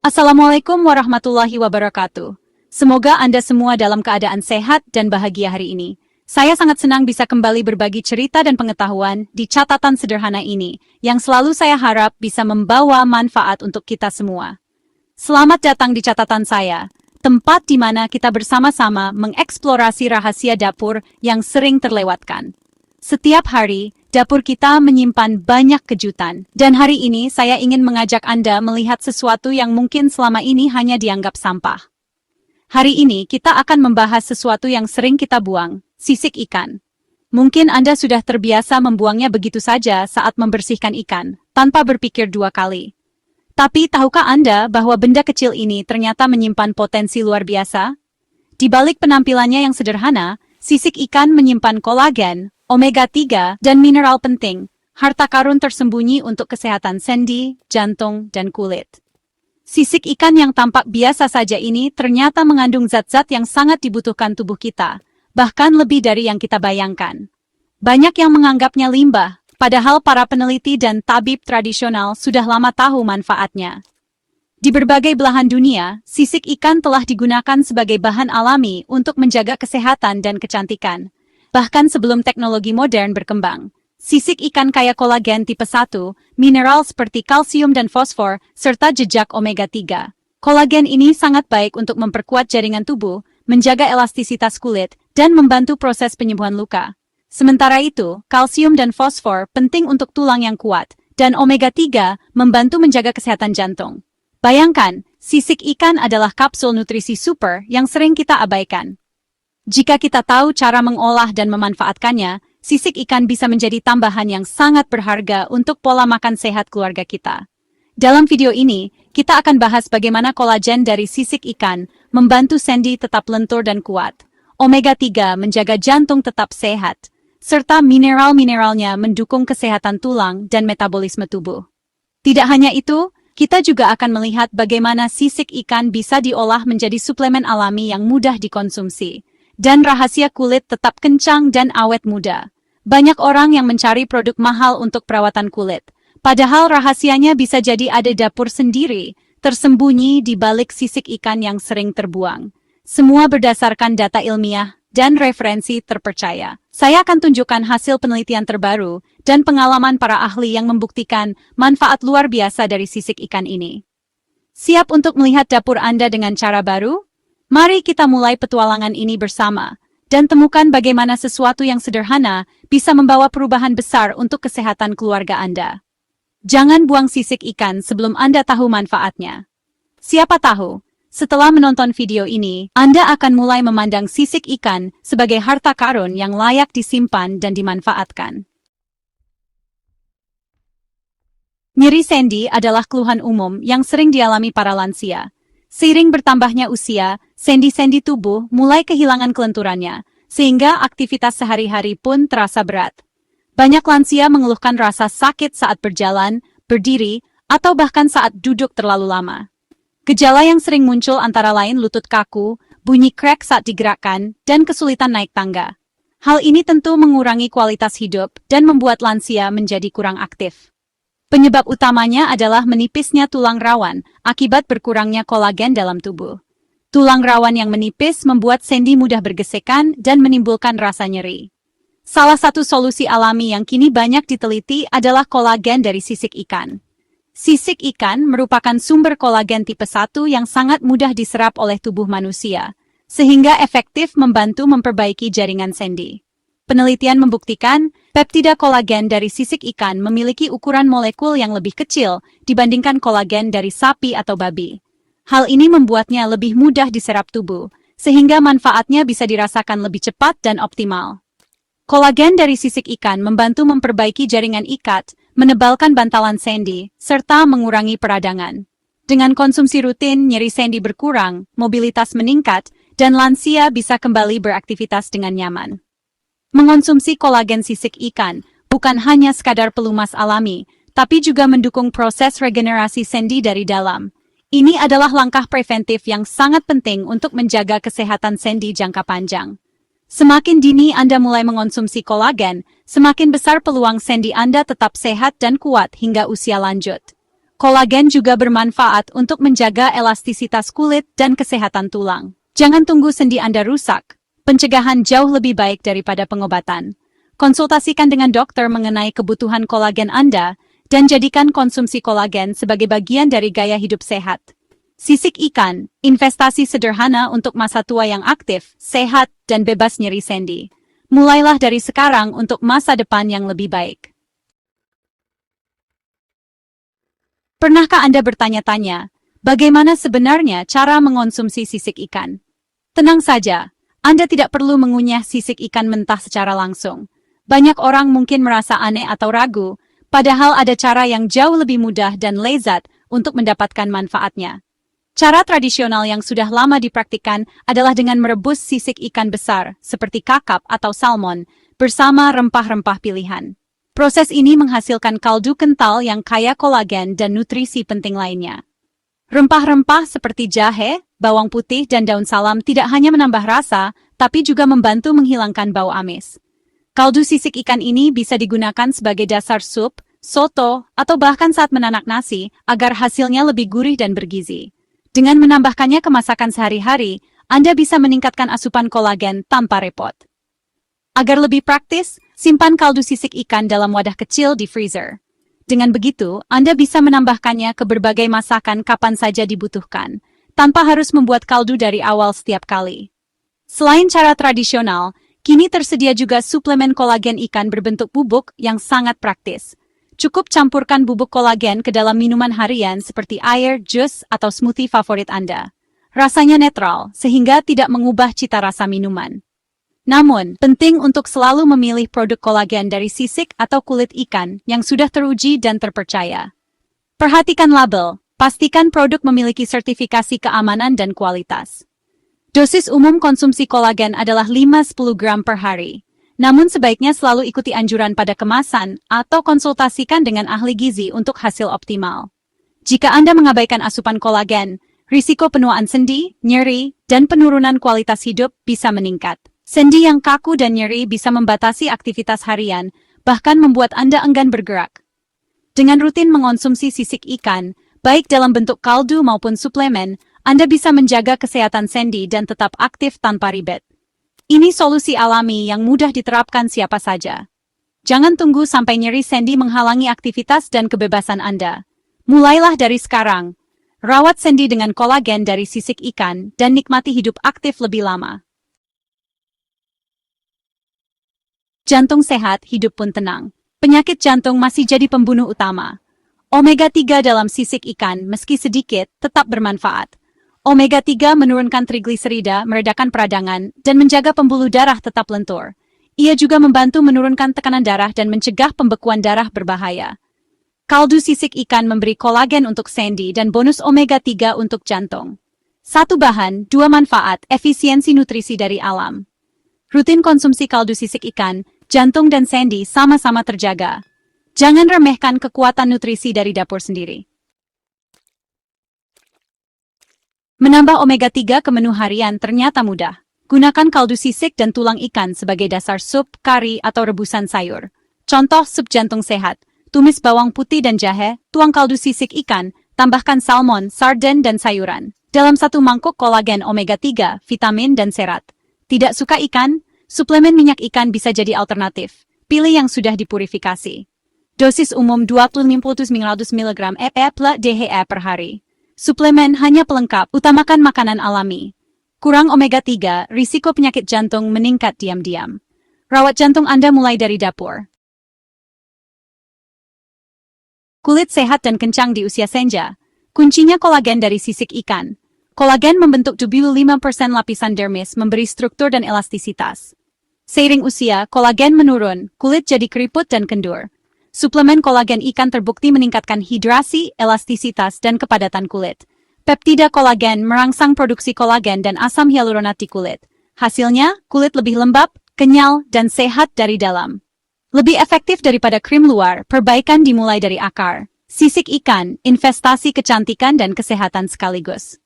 Assalamualaikum warahmatullahi wabarakatuh. Semoga Anda semua dalam keadaan sehat dan bahagia hari ini. Saya sangat senang bisa kembali berbagi cerita dan pengetahuan di catatan sederhana ini, yang selalu saya harap bisa membawa manfaat untuk kita semua. Selamat datang di catatan saya, tempat di mana kita bersama-sama mengeksplorasi rahasia dapur yang sering terlewatkan. Setiap hari, dapur kita menyimpan banyak kejutan, dan hari ini saya ingin mengajak Anda melihat sesuatu yang mungkin selama ini hanya dianggap sampah. Hari ini kita akan membahas sesuatu yang sering kita buang, sisik ikan. Mungkin Anda sudah terbiasa membuangnya begitu saja saat membersihkan ikan, tanpa berpikir dua kali. Tapi tahukah Anda bahwa benda kecil ini ternyata menyimpan potensi luar biasa? Di balik penampilannya yang sederhana, sisik ikan menyimpan kolagen, omega 3, dan mineral penting, harta karun tersembunyi untuk kesehatan sendi, jantung, dan kulit. Sisik ikan yang tampak biasa saja ini ternyata mengandung zat-zat yang sangat dibutuhkan tubuh kita, bahkan lebih dari yang kita bayangkan. Banyak yang menganggapnya limbah, padahal para peneliti dan tabib tradisional sudah lama tahu manfaatnya. Di berbagai belahan dunia, sisik ikan telah digunakan sebagai bahan alami untuk menjaga kesehatan dan kecantikan. Bahkan sebelum teknologi modern berkembang, sisik ikan kaya kolagen tipe 1, mineral seperti kalsium dan fosfor, serta jejak omega 3. Kolagen ini sangat baik untuk memperkuat jaringan tubuh, menjaga elastisitas kulit, dan membantu proses penyembuhan luka. Sementara itu, kalsium dan fosfor penting untuk tulang yang kuat, dan omega 3 membantu menjaga kesehatan jantung. Bayangkan, sisik ikan adalah kapsul nutrisi super yang sering kita abaikan. Jika kita tahu cara mengolah dan memanfaatkannya, sisik ikan bisa menjadi tambahan yang sangat berharga untuk pola makan sehat keluarga kita. Dalam video ini, kita akan bahas bagaimana kolagen dari sisik ikan membantu sendi tetap lentur dan kuat, omega 3 menjaga jantung tetap sehat, serta mineral-mineralnya mendukung kesehatan tulang dan metabolisme tubuh. Tidak hanya itu, kita juga akan melihat bagaimana sisik ikan bisa diolah menjadi suplemen alami yang mudah dikonsumsi, dan rahasia kulit tetap kencang dan awet muda. Banyak orang yang mencari produk mahal untuk perawatan kulit, padahal rahasianya bisa jadi ada dapur sendiri, tersembunyi di balik sisik ikan yang sering terbuang. Semua berdasarkan data ilmiah dan referensi terpercaya. Saya akan tunjukkan hasil penelitian terbaru dan pengalaman para ahli yang membuktikan manfaat luar biasa dari sisik ikan ini. Siap untuk melihat dapur Anda dengan cara baru? Mari kita mulai petualangan ini bersama, dan temukan bagaimana sesuatu yang sederhana bisa membawa perubahan besar untuk kesehatan keluarga Anda. Jangan buang sisik ikan sebelum Anda tahu manfaatnya. Siapa tahu, setelah menonton video ini, Anda akan mulai memandang sisik ikan sebagai harta karun yang layak disimpan dan dimanfaatkan. Nyeri sendi adalah keluhan umum yang sering dialami para lansia. Seiring bertambahnya usia, sendi-sendi tubuh mulai kehilangan kelenturannya, sehingga aktivitas sehari-hari pun terasa berat. Banyak lansia mengeluhkan rasa sakit saat berjalan, berdiri, atau bahkan saat duduk terlalu lama. Gejala yang sering muncul antara lain lutut kaku, bunyi krek saat digerakkan, dan kesulitan naik tangga. Hal ini tentu mengurangi kualitas hidup dan membuat lansia menjadi kurang aktif. Penyebab utamanya adalah menipisnya tulang rawan akibat berkurangnya kolagen dalam tubuh. Tulang rawan yang menipis membuat sendi mudah bergesekan dan menimbulkan rasa nyeri. Salah satu solusi alami yang kini banyak diteliti adalah kolagen dari sisik ikan. Sisik ikan merupakan sumber kolagen tipe 1 yang sangat mudah diserap oleh tubuh manusia, sehingga efektif membantu memperbaiki jaringan sendi. Penelitian membuktikan, peptida kolagen dari sisik ikan memiliki ukuran molekul yang lebih kecil dibandingkan kolagen dari sapi atau babi. Hal ini membuatnya lebih mudah diserap tubuh, sehingga manfaatnya bisa dirasakan lebih cepat dan optimal. Kolagen dari sisik ikan membantu memperbaiki jaringan ikat, menebalkan bantalan sendi, serta mengurangi peradangan. Dengan konsumsi rutin, nyeri sendi berkurang, mobilitas meningkat, dan lansia bisa kembali beraktivitas dengan nyaman. Mengonsumsi kolagen sisik ikan bukan hanya sekadar pelumas alami, tapi juga mendukung proses regenerasi sendi dari dalam. Ini adalah langkah preventif yang sangat penting untuk menjaga kesehatan sendi jangka panjang. Semakin dini Anda mulai mengonsumsi kolagen, semakin besar peluang sendi Anda tetap sehat dan kuat hingga usia lanjut. Kolagen juga bermanfaat untuk menjaga elastisitas kulit dan kesehatan tulang. Jangan tunggu sendi Anda rusak. Pencegahan jauh lebih baik daripada pengobatan. Konsultasikan dengan dokter mengenai kebutuhan kolagen Anda dan jadikan konsumsi kolagen sebagai bagian dari gaya hidup sehat. Sisik ikan, investasi sederhana untuk masa tua yang aktif, sehat, dan bebas nyeri sendi. Mulailah dari sekarang untuk masa depan yang lebih baik. Pernahkah Anda bertanya-tanya, bagaimana sebenarnya cara mengonsumsi sisik ikan? Tenang saja, Anda tidak perlu mengunyah sisik ikan mentah secara langsung. Banyak orang mungkin merasa aneh atau ragu, padahal ada cara yang jauh lebih mudah dan lezat untuk mendapatkan manfaatnya. Cara tradisional yang sudah lama dipraktikkan adalah dengan merebus sisik ikan besar, seperti kakap atau salmon, bersama rempah-rempah pilihan. Proses ini menghasilkan kaldu kental yang kaya kolagen dan nutrisi penting lainnya. Rempah-rempah seperti jahe, bawang putih, dan daun salam tidak hanya menambah rasa, tapi juga membantu menghilangkan bau amis. Kaldu sisik ikan ini bisa digunakan sebagai dasar sup, soto, atau bahkan saat menanak nasi, agar hasilnya lebih gurih dan bergizi. Dengan menambahkannya ke masakan sehari-hari, Anda bisa meningkatkan asupan kolagen tanpa repot. Agar lebih praktis, simpan kaldu sisik ikan dalam wadah kecil di freezer. Dengan begitu, Anda bisa menambahkannya ke berbagai masakan kapan saja dibutuhkan, tanpa harus membuat kaldu dari awal setiap kali. Selain cara tradisional, kini tersedia juga suplemen kolagen ikan berbentuk bubuk yang sangat praktis. Cukup campurkan bubuk kolagen ke dalam minuman harian seperti air, jus, atau smoothie favorit Anda. Rasanya netral, sehingga tidak mengubah cita rasa minuman. Namun, penting untuk selalu memilih produk kolagen dari sisik atau kulit ikan yang sudah teruji dan terpercaya. Perhatikan label, pastikan produk memiliki sertifikasi keamanan dan kualitas. Dosis umum konsumsi kolagen adalah 5-10 gram per hari. Namun sebaiknya selalu ikuti anjuran pada kemasan atau konsultasikan dengan ahli gizi untuk hasil optimal. Jika Anda mengabaikan asupan kolagen, risiko penuaan sendi, nyeri, dan penurunan kualitas hidup bisa meningkat. Sendi yang kaku dan nyeri bisa membatasi aktivitas harian, bahkan membuat Anda enggan bergerak. Dengan rutin mengonsumsi sisik ikan, baik dalam bentuk kaldu maupun suplemen, Anda bisa menjaga kesehatan sendi dan tetap aktif tanpa ribet. Ini solusi alami yang mudah diterapkan siapa saja. Jangan tunggu sampai nyeri sendi menghalangi aktivitas dan kebebasan Anda. Mulailah dari sekarang. Rawat sendi dengan kolagen dari sisik ikan dan nikmati hidup aktif lebih lama. Jantung sehat, hidup pun tenang. Penyakit jantung masih jadi pembunuh utama. Omega 3 dalam sisik ikan, meski sedikit, tetap bermanfaat. Omega 3 menurunkan trigliserida, meredakan peradangan, dan menjaga pembuluh darah tetap lentur. Ia juga membantu menurunkan tekanan darah dan mencegah pembekuan darah berbahaya. Kaldu sisik ikan memberi kolagen untuk sendi dan bonus omega 3 untuk jantung. Satu bahan, dua manfaat, efisiensi nutrisi dari alam. Rutin konsumsi kaldu sisik ikan, jantung dan sendi sama-sama terjaga. Jangan remehkan kekuatan nutrisi dari dapur sendiri. Menambah omega 3 ke menu harian ternyata mudah. Gunakan kaldu sisik dan tulang ikan sebagai dasar sup, kari, atau rebusan sayur. Contoh sup jantung sehat. Tumis bawang putih dan jahe, tuang kaldu sisik ikan, tambahkan salmon, sarden, dan sayuran. Dalam satu mangkuk kolagen omega 3, vitamin, dan serat. Tidak suka ikan? Suplemen minyak ikan bisa jadi alternatif. Pilih yang sudah dipurifikasi. Dosis umum 20-50 mg EPA/DHA per hari. Suplemen hanya pelengkap, utamakan makanan alami. Kurang omega 3, risiko penyakit jantung meningkat diam-diam. Rawat jantung Anda mulai dari dapur. Kulit sehat dan kencang di usia senja. Kuncinya kolagen dari sisik ikan. Kolagen membentuk tubul 5% lapisan dermis, memberi struktur dan elastisitas. Seiring usia, kolagen menurun, kulit jadi keriput dan kendur. Suplemen kolagen ikan terbukti meningkatkan hidrasi, elastisitas, dan kepadatan kulit. Peptida kolagen merangsang produksi kolagen dan asam hyaluronat di kulit. Hasilnya, kulit lebih lembab, kenyal, dan sehat dari dalam. Lebih efektif daripada krim luar, perbaikan dimulai dari akar. Sisik ikan, investasi kecantikan dan kesehatan sekaligus.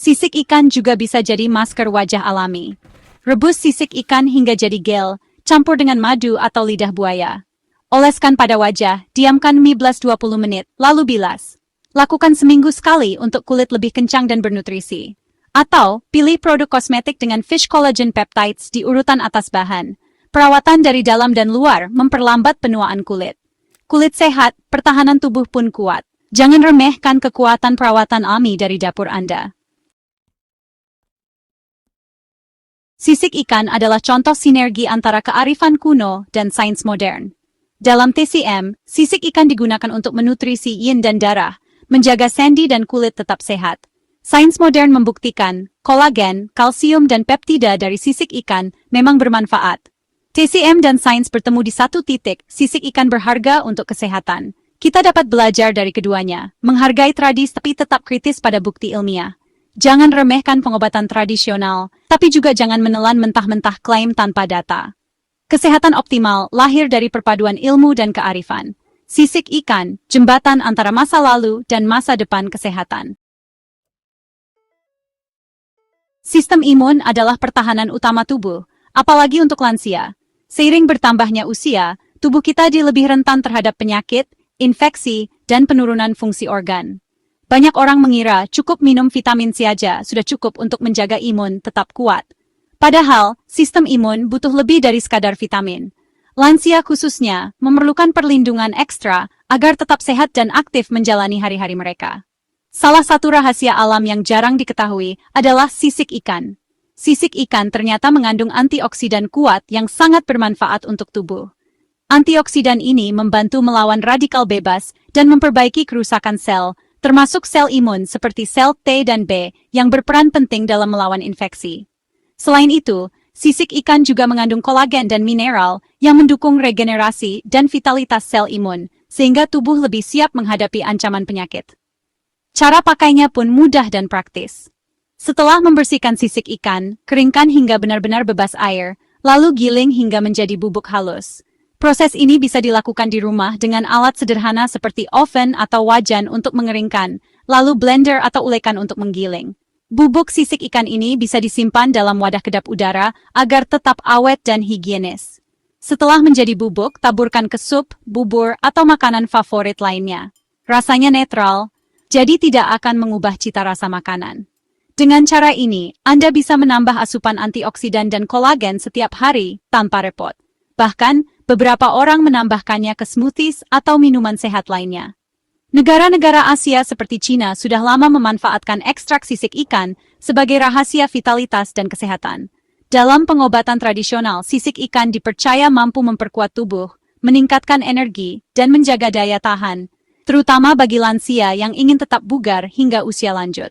Sisik ikan juga bisa jadi masker wajah alami. Rebus sisik ikan hingga jadi gel, campur dengan madu atau lidah buaya. Oleskan pada wajah, diamkan 15-20 menit, lalu bilas. Lakukan seminggu sekali untuk kulit lebih kencang dan bernutrisi. Atau, pilih produk kosmetik dengan Fish Collagen Peptides di urutan atas bahan. Perawatan dari dalam dan luar memperlambat penuaan kulit. Kulit sehat, pertahanan tubuh pun kuat. Jangan remehkan kekuatan perawatan alami dari dapur Anda. Sisik ikan adalah contoh sinergi antara kearifan kuno dan sains modern. Dalam TCM, sisik ikan digunakan untuk menutrisi yin dan darah, menjaga sendi dan kulit tetap sehat. Sains modern membuktikan, kolagen, kalsium dan peptida dari sisik ikan memang bermanfaat. TCM dan sains bertemu di satu titik, sisik ikan berharga untuk kesehatan. Kita dapat belajar dari keduanya, menghargai tradisi tapi tetap kritis pada bukti ilmiah. Jangan remehkan pengobatan tradisional, tapi juga jangan menelan mentah-mentah klaim tanpa data. Kesehatan optimal lahir dari perpaduan ilmu dan kearifan. Sisik ikan, jembatan antara masa lalu dan masa depan kesehatan. Sistem imun adalah pertahanan utama tubuh, apalagi untuk lansia. Seiring bertambahnya usia, tubuh kita jadi lebih rentan terhadap penyakit, infeksi, dan penurunan fungsi organ. Banyak orang mengira cukup minum vitamin C aja sudah cukup untuk menjaga imun tetap kuat. Padahal, sistem imun butuh lebih dari sekadar vitamin. Lansia khususnya memerlukan perlindungan ekstra agar tetap sehat dan aktif menjalani hari-hari mereka. Salah satu rahasia alam yang jarang diketahui adalah sisik ikan. Sisik ikan ternyata mengandung antioksidan kuat yang sangat bermanfaat untuk tubuh. Antioksidan ini membantu melawan radikal bebas dan memperbaiki kerusakan sel, termasuk sel imun seperti sel T dan B yang berperan penting dalam melawan infeksi. Selain itu, sisik ikan juga mengandung kolagen dan mineral yang mendukung regenerasi dan vitalitas sel imun, sehingga tubuh lebih siap menghadapi ancaman penyakit. Cara pakainya pun mudah dan praktis. Setelah membersihkan sisik ikan, keringkan hingga benar-benar bebas air, lalu giling hingga menjadi bubuk halus. Proses ini bisa dilakukan di rumah dengan alat sederhana seperti oven atau wajan untuk mengeringkan, lalu blender atau ulekan untuk menggiling. Bubuk sisik ikan ini bisa disimpan dalam wadah kedap udara agar tetap awet dan higienis. Setelah menjadi bubuk, taburkan ke sup, bubur, atau makanan favorit lainnya. Rasanya netral, jadi tidak akan mengubah cita rasa makanan. Dengan cara ini, Anda bisa menambah asupan antioksidan dan kolagen setiap hari tanpa repot. Bahkan, beberapa orang menambahkannya ke smoothies atau minuman sehat lainnya. Negara-negara Asia seperti Cina sudah lama memanfaatkan ekstrak sisik ikan sebagai rahasia vitalitas dan kesehatan. Dalam pengobatan tradisional, sisik ikan dipercaya mampu memperkuat tubuh, meningkatkan energi, dan menjaga daya tahan, terutama bagi lansia yang ingin tetap bugar hingga usia lanjut.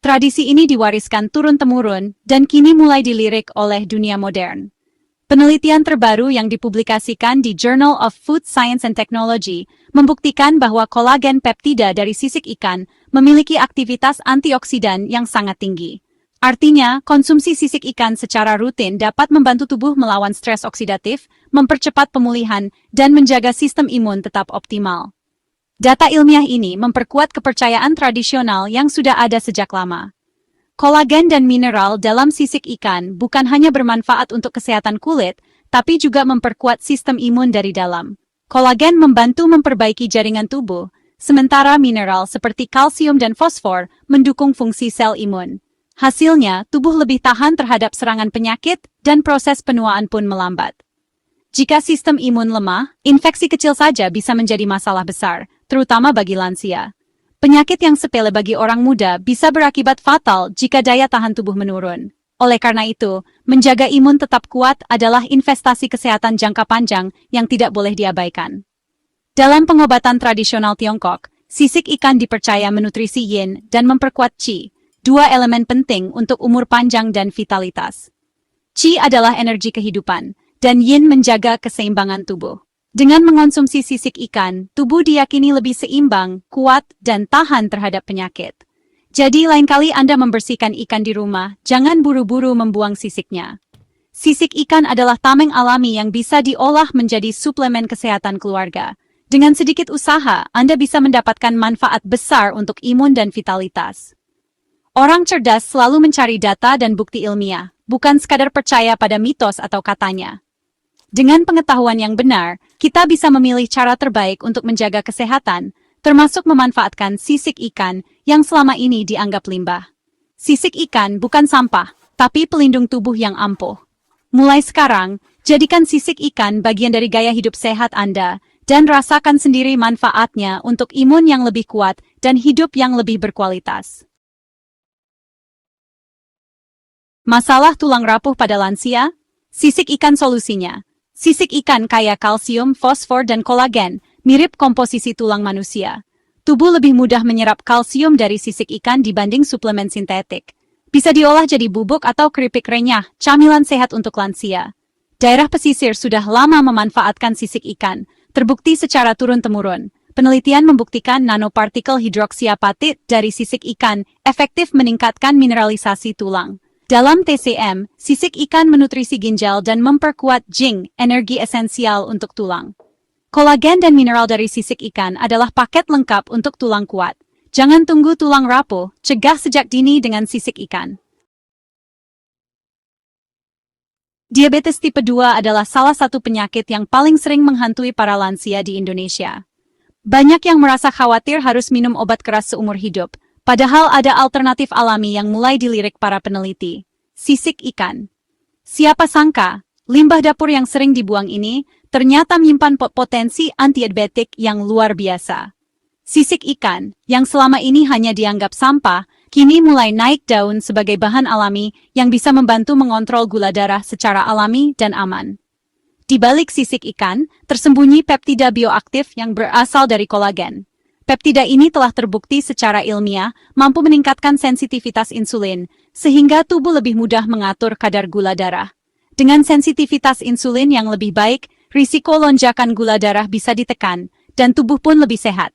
Tradisi ini diwariskan turun-temurun dan kini mulai dilirik oleh dunia modern. Penelitian terbaru yang dipublikasikan di Journal of Food Science and Technology membuktikan bahwa kolagen peptida dari sisik ikan memiliki aktivitas antioksidan yang sangat tinggi. Artinya, konsumsi sisik ikan secara rutin dapat membantu tubuh melawan stres oksidatif, mempercepat pemulihan, dan menjaga sistem imun tetap optimal. Data ilmiah ini memperkuat kepercayaan tradisional yang sudah ada sejak lama. Kolagen dan mineral dalam sisik ikan bukan hanya bermanfaat untuk kesehatan kulit, tapi juga memperkuat sistem imun dari dalam. Kolagen membantu memperbaiki jaringan tubuh, sementara mineral seperti kalsium dan fosfor mendukung fungsi sel imun. Hasilnya, tubuh lebih tahan terhadap serangan penyakit dan proses penuaan pun melambat. Jika sistem imun lemah, infeksi kecil saja bisa menjadi masalah besar, terutama bagi lansia. Penyakit yang sepele bagi orang muda bisa berakibat fatal jika daya tahan tubuh menurun. Oleh karena itu, menjaga imun tetap kuat adalah investasi kesehatan jangka panjang yang tidak boleh diabaikan. Dalam pengobatan tradisional Tiongkok, sisik ikan dipercaya menutrisi yin dan memperkuat qi, dua elemen penting untuk umur panjang dan vitalitas. Qi adalah energi kehidupan, dan yin menjaga keseimbangan tubuh. Dengan mengonsumsi sisik ikan, tubuh diyakini lebih seimbang, kuat, dan tahan terhadap penyakit. Jadi lain kali Anda membersihkan ikan di rumah, jangan buru-buru membuang sisiknya. Sisik ikan adalah tameng alami yang bisa diolah menjadi suplemen kesehatan keluarga. Dengan sedikit usaha, Anda bisa mendapatkan manfaat besar untuk imun dan vitalitas. Orang cerdas selalu mencari data dan bukti ilmiah, bukan sekadar percaya pada mitos atau katanya. Dengan pengetahuan yang benar, kita bisa memilih cara terbaik untuk menjaga kesehatan, termasuk memanfaatkan sisik ikan yang selama ini dianggap limbah. Sisik ikan bukan sampah, tapi pelindung tubuh yang ampuh. Mulai sekarang, jadikan sisik ikan bagian dari gaya hidup sehat Anda, dan rasakan sendiri manfaatnya untuk imun yang lebih kuat dan hidup yang lebih berkualitas. Masalah tulang rapuh pada lansia? Sisik ikan solusinya. Sisik ikan kaya kalsium, fosfor, dan kolagen, mirip komposisi tulang manusia. Tubuh lebih mudah menyerap kalsium dari sisik ikan dibanding suplemen sintetik. Bisa diolah jadi bubuk atau keripik renyah, camilan sehat untuk lansia. Daerah pesisir sudah lama memanfaatkan sisik ikan, terbukti secara turun-temurun. Penelitian membuktikan nanopartikel hidroksiapatit dari sisik ikan efektif meningkatkan mineralisasi tulang. Dalam TCM, sisik ikan menutrisi ginjal dan memperkuat zinc, energi esensial untuk tulang. Kolagen dan mineral dari sisik ikan adalah paket lengkap untuk tulang kuat. Jangan tunggu tulang rapuh, cegah sejak dini dengan sisik ikan. Diabetes tipe 2 adalah salah satu penyakit yang paling sering menghantui para lansia di Indonesia. Banyak yang merasa khawatir harus minum obat keras seumur hidup, padahal ada alternatif alami yang mulai dilirik para peneliti. Sisik ikan. Siapa sangka, limbah dapur yang sering dibuang ini ternyata menyimpan potensi antidiabetik yang luar biasa. Sisik ikan, yang selama ini hanya dianggap sampah, kini mulai naik daun sebagai bahan alami yang bisa membantu mengontrol gula darah secara alami dan aman. Di balik sisik ikan, tersembunyi peptida bioaktif yang berasal dari kolagen. Peptida ini telah terbukti secara ilmiah mampu meningkatkan sensitivitas insulin, sehingga tubuh lebih mudah mengatur kadar gula darah. Dengan sensitivitas insulin yang lebih baik, risiko lonjakan gula darah bisa ditekan, dan tubuh pun lebih sehat.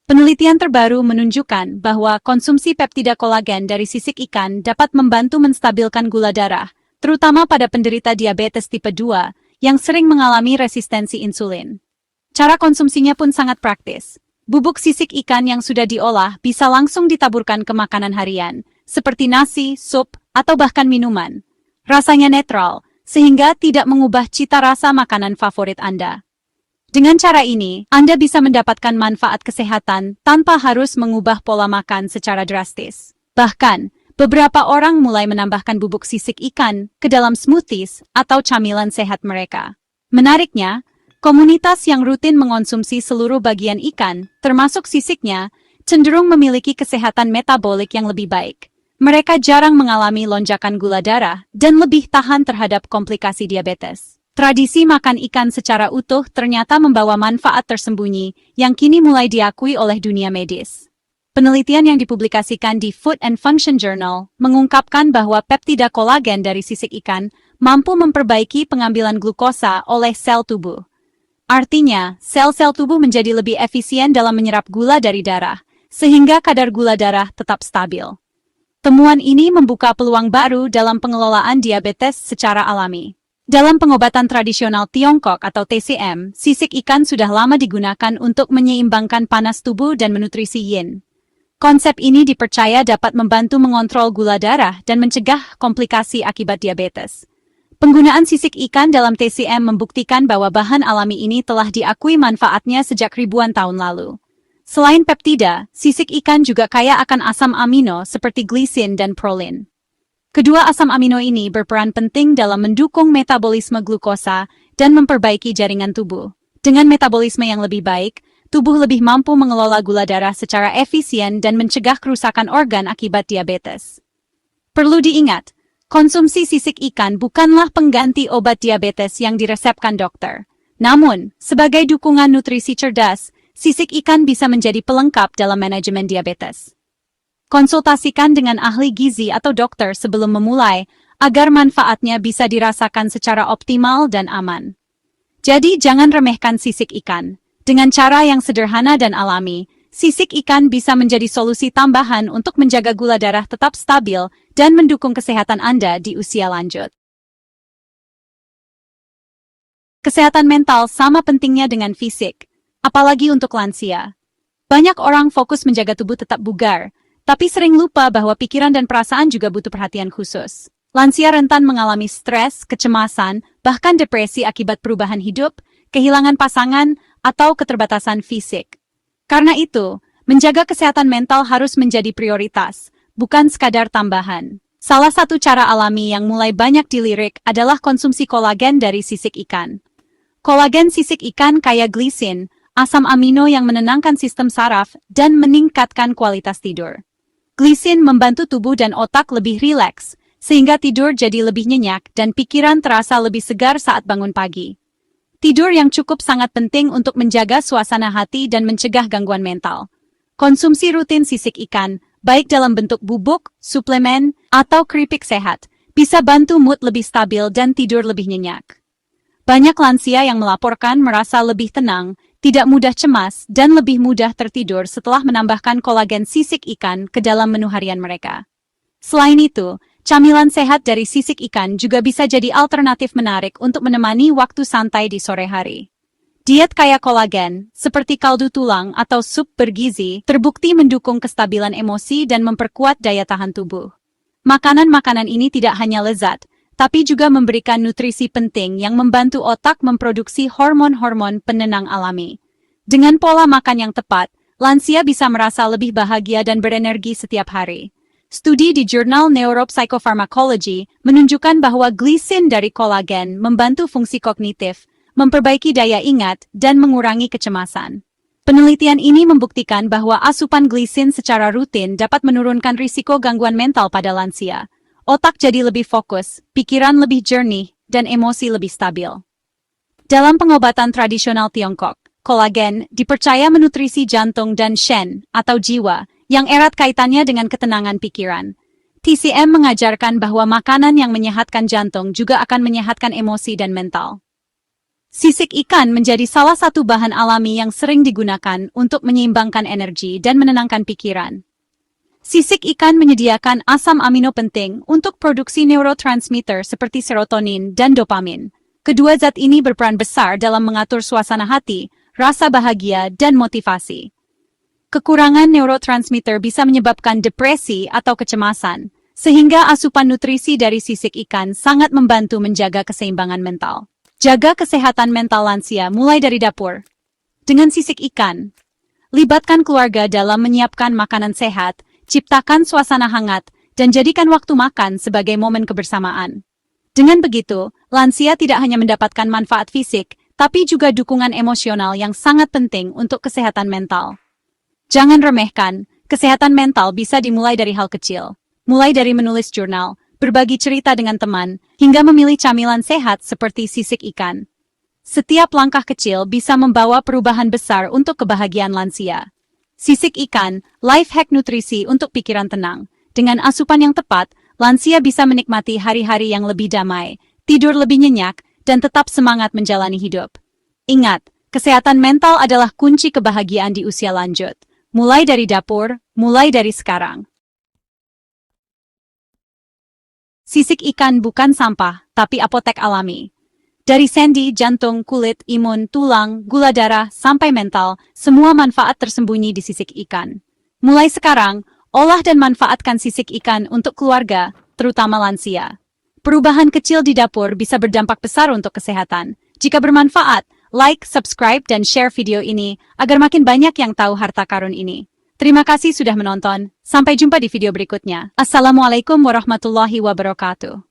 Penelitian terbaru menunjukkan bahwa konsumsi peptida kolagen dari sisik ikan dapat membantu menstabilkan gula darah, terutama pada penderita diabetes tipe 2 yang sering mengalami resistensi insulin. Cara konsumsinya pun sangat praktis. Bubuk sisik ikan yang sudah diolah bisa langsung ditaburkan ke makanan harian, seperti nasi, sup, atau bahkan minuman. Rasanya netral, sehingga tidak mengubah cita rasa makanan favorit Anda. Dengan cara ini, Anda bisa mendapatkan manfaat kesehatan tanpa harus mengubah pola makan secara drastis. Bahkan, beberapa orang mulai menambahkan bubuk sisik ikan ke dalam smoothies atau camilan sehat mereka. Menariknya, komunitas yang rutin mengonsumsi seluruh bagian ikan, termasuk sisiknya, cenderung memiliki kesehatan metabolik yang lebih baik. Mereka jarang mengalami lonjakan gula darah dan lebih tahan terhadap komplikasi diabetes. Tradisi makan ikan secara utuh ternyata membawa manfaat tersembunyi yang kini mulai diakui oleh dunia medis. Penelitian yang dipublikasikan di Food and Function Journal mengungkapkan bahwa peptida kolagen dari sisik ikan mampu memperbaiki pengambilan glukosa oleh sel tubuh. Artinya, sel-sel tubuh menjadi lebih efisien dalam menyerap gula dari darah, sehingga kadar gula darah tetap stabil. Temuan ini membuka peluang baru dalam pengelolaan diabetes secara alami. Dalam pengobatan tradisional Tiongkok atau TCM, sisik ikan sudah lama digunakan untuk menyeimbangkan panas tubuh dan menutrisi yin. Konsep ini dipercaya dapat membantu mengontrol gula darah dan mencegah komplikasi akibat diabetes. Penggunaan sisik ikan dalam TCM membuktikan bahwa bahan alami ini telah diakui manfaatnya sejak ribuan tahun lalu. Selain peptida, sisik ikan juga kaya akan asam amino seperti glisin dan prolin. Kedua asam amino ini berperan penting dalam mendukung metabolisme glukosa dan memperbaiki jaringan tubuh. Dengan metabolisme yang lebih baik, tubuh lebih mampu mengelola gula darah secara efisien dan mencegah kerusakan organ akibat diabetes. Perlu diingat, konsumsi sisik ikan bukanlah pengganti obat diabetes yang diresepkan dokter. Namun, sebagai dukungan nutrisi cerdas, sisik ikan bisa menjadi pelengkap dalam manajemen diabetes. Konsultasikan dengan ahli gizi atau dokter sebelum memulai, agar manfaatnya bisa dirasakan secara optimal dan aman. Jadi jangan remehkan sisik ikan. Dengan cara yang sederhana dan alami, sisik ikan bisa menjadi solusi tambahan untuk menjaga gula darah tetap stabil dan mendukung kesehatan Anda di usia lanjut. Kesehatan mental sama pentingnya dengan fisik, apalagi untuk lansia. Banyak orang fokus menjaga tubuh tetap bugar, tapi sering lupa bahwa pikiran dan perasaan juga butuh perhatian khusus. Lansia rentan mengalami stres, kecemasan, bahkan depresi akibat perubahan hidup, kehilangan pasangan, atau keterbatasan fisik. Karena itu, menjaga kesehatan mental harus menjadi prioritas, bukan sekadar tambahan. Salah satu cara alami yang mulai banyak dilirik adalah konsumsi kolagen dari sisik ikan. Kolagen sisik ikan kaya glisin, asam amino yang menenangkan sistem saraf dan meningkatkan kualitas tidur. Glisin membantu tubuh dan otak lebih rileks, sehingga tidur jadi lebih nyenyak dan pikiran terasa lebih segar saat bangun pagi. Tidur yang cukup sangat penting untuk menjaga suasana hati dan mencegah gangguan mental. Konsumsi rutin sisik ikan, baik dalam bentuk bubuk, suplemen, atau keripik sehat, bisa bantu mood lebih stabil dan tidur lebih nyenyak. Banyak lansia yang melaporkan merasa lebih tenang, tidak mudah cemas, dan lebih mudah tertidur setelah menambahkan kolagen sisik ikan ke dalam menu harian mereka. Selain itu, camilan sehat dari sisik ikan juga bisa jadi alternatif menarik untuk menemani waktu santai di sore hari. Diet kaya kolagen, seperti kaldu tulang atau sup bergizi, terbukti mendukung kestabilan emosi dan memperkuat daya tahan tubuh. Makanan-makanan ini tidak hanya lezat, tapi juga memberikan nutrisi penting yang membantu otak memproduksi hormon-hormon penenang alami. Dengan pola makan yang tepat, lansia bisa merasa lebih bahagia dan berenergi setiap hari. Studi di jurnal Neuropsychopharmacology menunjukkan bahwa glisin dari kolagen membantu fungsi kognitif, memperbaiki daya ingat, dan mengurangi kecemasan. Penelitian ini membuktikan bahwa asupan glisin secara rutin dapat menurunkan risiko gangguan mental pada lansia. Otak jadi lebih fokus, pikiran lebih jernih, dan emosi lebih stabil. Dalam pengobatan tradisional Tiongkok, kolagen dipercaya menutrisi jantung dan shen, atau jiwa, yang erat kaitannya dengan ketenangan pikiran. TCM mengajarkan bahwa makanan yang menyehatkan jantung juga akan menyehatkan emosi dan mental. Sisik ikan menjadi salah satu bahan alami yang sering digunakan untuk menyeimbangkan energi dan menenangkan pikiran. Sisik ikan menyediakan asam amino penting untuk produksi neurotransmitter seperti serotonin dan dopamin. Kedua zat ini berperan besar dalam mengatur suasana hati, rasa bahagia, dan motivasi. Kekurangan neurotransmitter bisa menyebabkan depresi atau kecemasan, sehingga asupan nutrisi dari sisik ikan sangat membantu menjaga keseimbangan mental. Jaga kesehatan mental lansia mulai dari dapur. Dengan sisik ikan, libatkan keluarga dalam menyiapkan makanan sehat, ciptakan suasana hangat, dan jadikan waktu makan sebagai momen kebersamaan. Dengan begitu, lansia tidak hanya mendapatkan manfaat fisik, tapi juga dukungan emosional yang sangat penting untuk kesehatan mental. Jangan remehkan, kesehatan mental bisa dimulai dari hal kecil. Mulai dari menulis jurnal, berbagi cerita dengan teman, hingga memilih camilan sehat seperti sisik ikan. Setiap langkah kecil bisa membawa perubahan besar untuk kebahagiaan lansia. Sisik ikan, life hack nutrisi untuk pikiran tenang. Dengan asupan yang tepat, lansia bisa menikmati hari-hari yang lebih damai, tidur lebih nyenyak, dan tetap semangat menjalani hidup. Ingat, kesehatan mental adalah kunci kebahagiaan di usia lanjut. Mulai dari dapur, mulai dari sekarang. Sisik ikan bukan sampah, tapi apotek alami. Dari sendi, jantung, kulit, imun, tulang, gula darah, sampai mental, semua manfaat tersembunyi di sisik ikan. Mulai sekarang, olah dan manfaatkan sisik ikan untuk keluarga, terutama lansia. Perubahan kecil di dapur bisa berdampak besar untuk kesehatan. Jika bermanfaat, like, subscribe, dan share video ini agar makin banyak yang tahu harta karun ini. Terima kasih sudah menonton. Sampai jumpa di video berikutnya. Assalamualaikum warahmatullahi wabarakatuh.